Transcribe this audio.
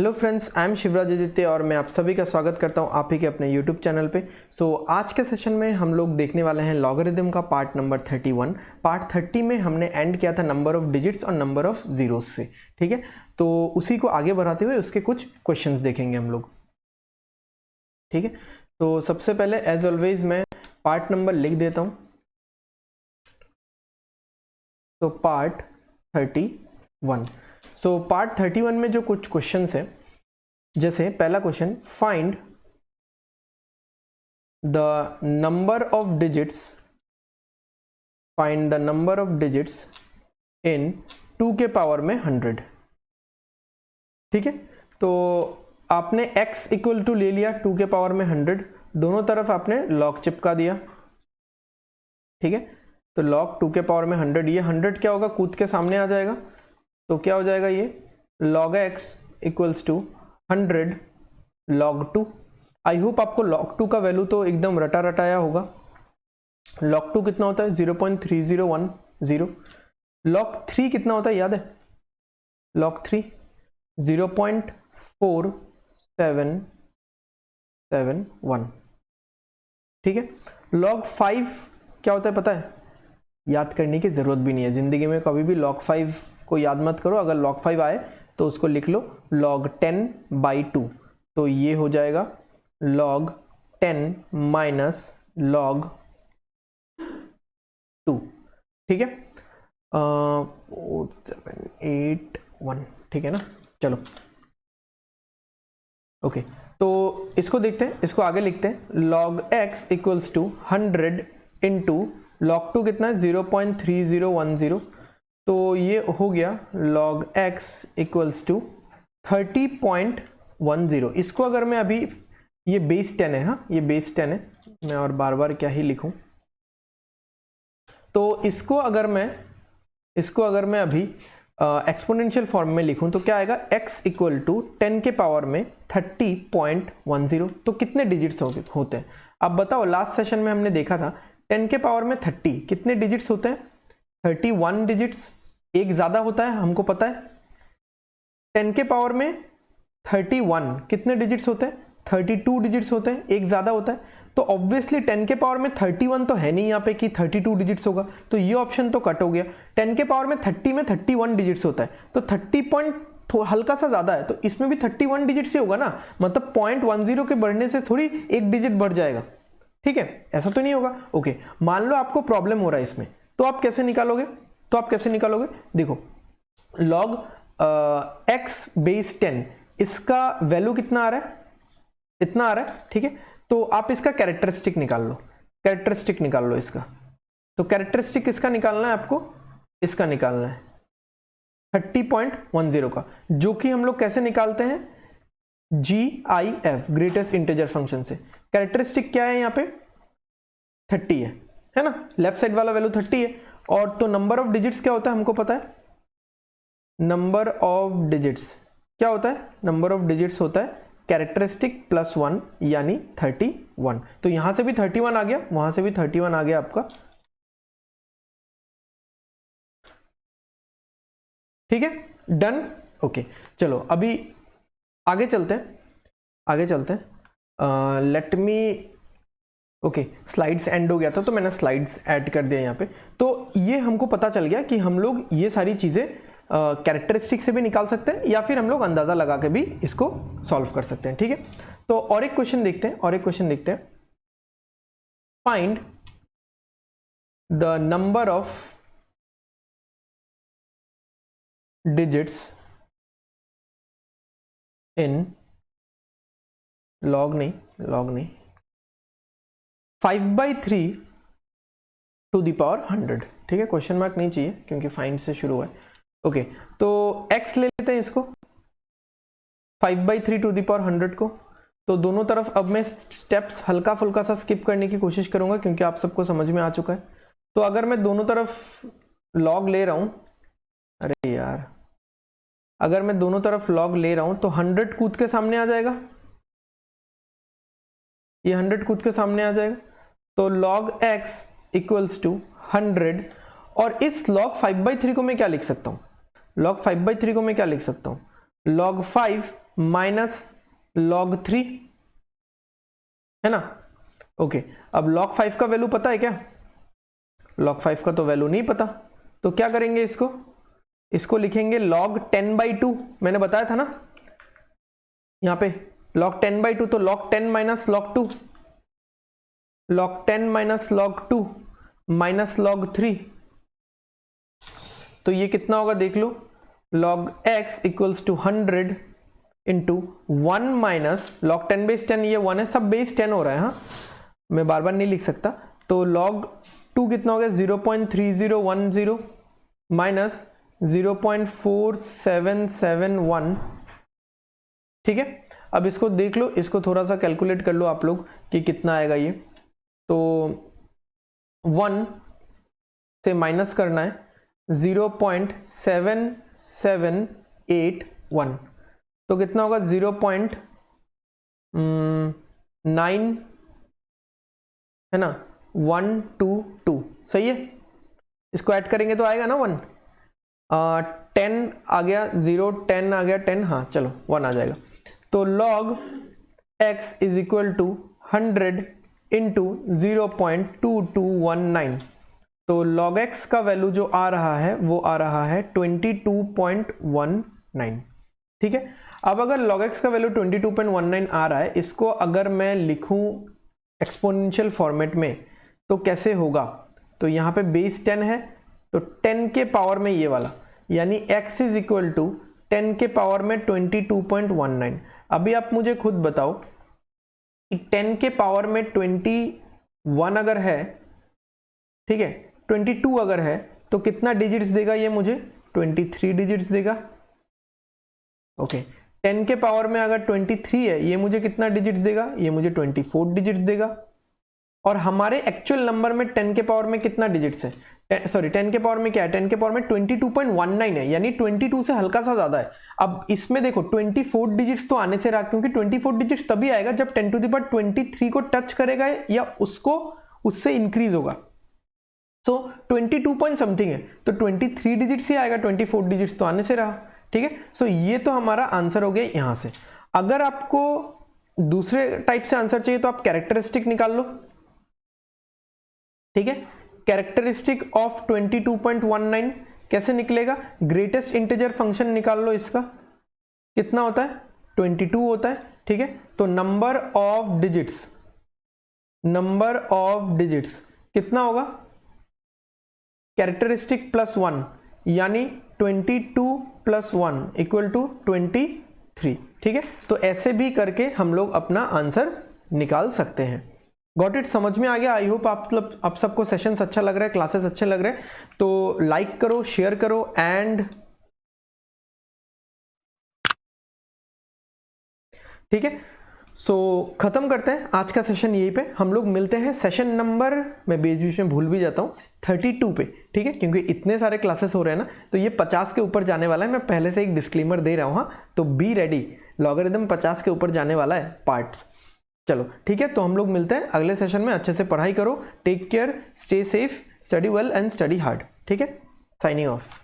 Hello friends, I am Shivraj Aditya और मैं आप सभी का स्वागत करता हूं आप ही के अपने यूट्यूब चैनल पे। आज के सेशन में हम लोग देखने वाले हैं लॉगरिदम का पार्ट नंबर 31। पार्ट 30 में हमने एंड किया था नंबर ऑफ डिजिट्स और नंबर ऑफ जीरोस से। ठीक है, तो उसी को आगे बढ़ाते हुए उसके कुछ क्वेश्चंस देखेंगे हम लोग। ठीक है, तो सबसे पहले एज ऑलवेज मैं पार्ट नंबर लिख देता हूँ। तो पार्ट 31। पार्ट 31 में जो कुछ क्वेश्चंस है, जैसे पहला question, find the number of digits in 2 के पावर में 100। ठीक है, तो आपने x इक्वल टू ले लिया 2 के पावर में 100, दोनों तरफ आपने log चिपका दिया। ठीक है, तो log 2 के पावर में 100, ये 100 क्या होगा, कूद के सामने आ जाएगा, तो क्या हो जाएगा, ये log x equals to 100 log 2। I hope आपको log 2 का वैल्यू तो एकदम रटा रटाया होगा। log 2 कितना होता है, 0.3010। log 3 कितना होता है, याद है? log 3 0.4771। ठीक है, log 5 क्या होता है पता है? याद करने की जरूरत भी नहीं है जिंदगी में, कभी भी log 5 को याद मत करो। अगर log 5 आए तो उसको लिख लो log 10/2, तो ये हो जाएगा log 10 माइनस log 2। ठीक है, 4781। ठीक है ना, चलो ओके, तो इसको देखते हैं, इसको आगे लिखते हैं। log x equals to 100 into log 2 कितना है, 0.3010, तो ये हो गया log x इक्वल्स टू 30.10। इसको अगर मैं अभी, ये बेस 10 है, हाँ ये बेस 10 है, मैं और बार बार क्या ही लिखूं, तो इसको अगर मैं अभी एक्सपोनेंशियल फॉर्म में लिखूं तो क्या आएगा, x इक्वल टू 10 के पावर में 30.10। तो कितने डिजिट्स होते हैं अब बताओ? लास्ट सेशन में हमने देखा था 10 के पावर में 30 कितने डिजिट्स होते हैं, 31 डिजिट्स। एक ज्यादा होता है, हमको पता है। 10 के पावर में 31 कितने डिजिट्स होते हैं, 32 डिजिट्स होते हैं, एक ज्यादा होता है। तो ऑब्वियसली 10 के पावर में 31 तो है नहीं यहाँ पे कि 32 डिजिट्स होगा, तो ये ऑप्शन तो कट हो गया। 10 के पावर में 30 में 31 डिजिट्स होता है, तो 30 पॉइंट हल्का सा ज्यादा है, तो इसमें भी 31 डिजिट्स ही होगा ना, मतलब 0.10 के बढ़ने से थोड़ी एक डिजिट बढ़ जाएगा। ठीक है, ऐसा तो नहीं होगा। ओके, मान लो आपको प्रॉब्लम हो रहा है इसमें, तो आप कैसे निकालोगे? देखो, log x बेस 10, इसका वैल्यू कितना आ रहा है, इतना आ रहा है। ठीक है, तो आप इसका कैरेक्टरिस्टिक निकाल लो, इसका। तो कैरेक्टरिस्टिक किसका निकालना है आपको? इसका निकालना है 30.10 का, जो कि हम लोग कैसे निकालते हैं, GIF, ग्रेटेस्ट इंटीजर फंक्शन से। कैरेक्टरिस्टिक क्या है यहाँ पे, 30 है ना, लेफ्ट साइड वाला वैल्यू 30 है। और तो नंबर ऑफ डिजिट्स क्या होता है, हमको पता है। नंबर ऑफ डिजिट्स क्या होता है, नंबर ऑफ डिजिट्स होता है कैरेक्टरिस्टिक प्लस 1 यानी 31। तो यहां से भी 31 आ गया, वहां से भी 31 आ गया आपका। ठीक है, डन। ओके, चलो अभी आगे चलते हैं। Let me, okay, slides and हो गया था तो मैंने स्लाइड्स ऐड कर दिया यहाँ पे। तो ये हमको पता चल गया कि हम लोग ये सारी चीजें कैरेक्टरिस्टिक से भी निकाल सकते हैं, या फिर हम लोग अंदाजा लगा के भी इसको सॉल्व कर सकते हैं। ठीक है, तो और एक क्वेश्चन देखते हैं, find the number of digits in log नहीं 5/3 टू द पावर 100। ठीक है, क्वेश्चन मार्क नहीं चाहिए क्योंकि फाइंड से शुरू हुआ है। ओके, तो x ले लेते हैं इसको, 5/3 टू द पावर 100 को। तो दोनों तरफ अब मैं स्टेप्स हल्का फुल्का सा स्किप करने की कोशिश करूंगा क्योंकि आप सबको समझ में आ चुका है। तो अगर मैं दोनों तरफ log ले रहा हूं, अरे यार, अगर मैं दोनों तरफ log ले रहा हूं तो 100 कूद के सामने आ जाएगा, ये 100 कूद के सामने आ जाएगा। तो log x इक्वल्स टू 100, और इस log 5/3 को मैं क्या लिख सकता हूं, log 5/3 को मैं क्या लिख सकता हूं, log 5 माइनस log 3, है ना। ओके, अब log 5 का वैल्यू पता है क्या? log 5 का तो वैल्यू नहीं पता, तो क्या करेंगे, इसको लिखेंगे log 10/2। मैंने बताया था ना यहाँ पे log 10/2, तो log 10 minus log 2, log 10 minus log 2 minus log 3, तो ये कितना होगा देख लो, log x equals to 100 into 1 minus log 10/10, ये 1 है, सब बेस 10 हो रहा है, हाँ मैं बार बार नहीं लिख सकता। तो log 2 कितना हो गया, 0.3010 माइनस 0.4771, ठीक है। अब इसको देख लो, इसको थोड़ा सा कैलकुलेट कर लो आप लोग कि कितना आएगा ये। तो 1 से माइनस करना है 0.7781, तो कितना होगा 0.9, है ना, 122, सही है। इसको ऐड करेंगे तो आएगा ना 1, 10 आ गया 0, 10 आ गया 10, हाँ चलो 1 आ जाएगा। तो log x is equal to 100 into 0.2219, तो log x का वैल्यू जो आ रहा है वो आ रहा है 22.19, ठीक है। अब अगर log x का वैल्यू 22.19 आ रहा है, इसको अगर मैं लिखूं एक्सपोनेंशियल फॉर्मेट में तो कैसे होगा, तो यहाँ पे बेस 10 है, तो 10 के पावर में ये वाला, यानी x इज इक्वल टू 10 के पावर में 22.19। अभी आप मुझे खुद बताओ कि 10 के पावर में 21 अगर है, ठीक है, 22 अगर है, तो कितना डिजिट्स देगा ये मुझे, 23 डिजिट्स देगा। ओके, 10 के पावर में अगर 23 है, ये मुझे कितना डिजिट्स देगा, ये मुझे 24 डिजिट्स देगा। और हमारे एक्चुअल नंबर में 10 के पावर में कितना डिजिट्स है, सॉरी 10 के पावर में क्या है, 10 के पावर में 22.19 है, यानी 22 से हल्का सा ज्यादा है। अब इसमें देखो 24 डिजिट्स तो आने से रहा, क्योंकि 24 डिजिट्स तभी आएगा जब 10 टू द पावर 23 को टच करेगा या उसको उससे इंक्रीज होगा। सो 22 पॉइंट समथिंग है, तो 23 डिजिट्स ही आएगा, 24 डिजिट्स तो आने से रहा, ठीक है। सो ये तो हमारा आंसर हो गया यहां से। अगर आपको दूसरे टाइप से आंसर चाहिए तो आप कैरेक्टरिस्टिक निकाल लो, ठीक है। कैरेक्टरिस्टिक ऑफ 22.19 कैसे निकलेगा, ग्रेटेस्ट इंटीजर फंक्शन निकाल लो, इसका कितना होता है, 22 होता है, ठीक है। तो नंबर ऑफ डिजिट्स कितना होगा, कैरेक्टरिस्टिक प्लस 1, यानी 22 प्लस 1 इक्वल टू 23, ठीक है। तो ऐसे भी करके हम लोग अपना आंसर निकाल सकते हैं। गॉट इट, समझ में आ गया। आई होप आप सबको सेशंस अच्छा लग रहा है, क्लासेस अच्छे लग रहे हैं, तो लाइक करो, शेयर करो एंड ठीक है। सो खत्म करते हैं आज का सेशन यहीं पे। हम लोग मिलते हैं सेशन नंबर, मैं बीच में भूल भी जाता हूँ, 32 पे, ठीक है, क्योंकि इतने सारे क्लासेस हो रहे हैं ना, तो ये 50 के ऊपर जाने वाला है। मैं पहले से एक डिस्क्लेमर दे रहा हूँ, हाँ, तो बी रेडी, लॉगरिथम 50 के ऊपर जाने वाला है पार्ट्स। चलो ठीक है, तो हम लोग मिलते हैं अगले सेशन में। अच्छे से पढ़ाई करो, take care, stay safe, study well and study hard, ठीक है। Signing of.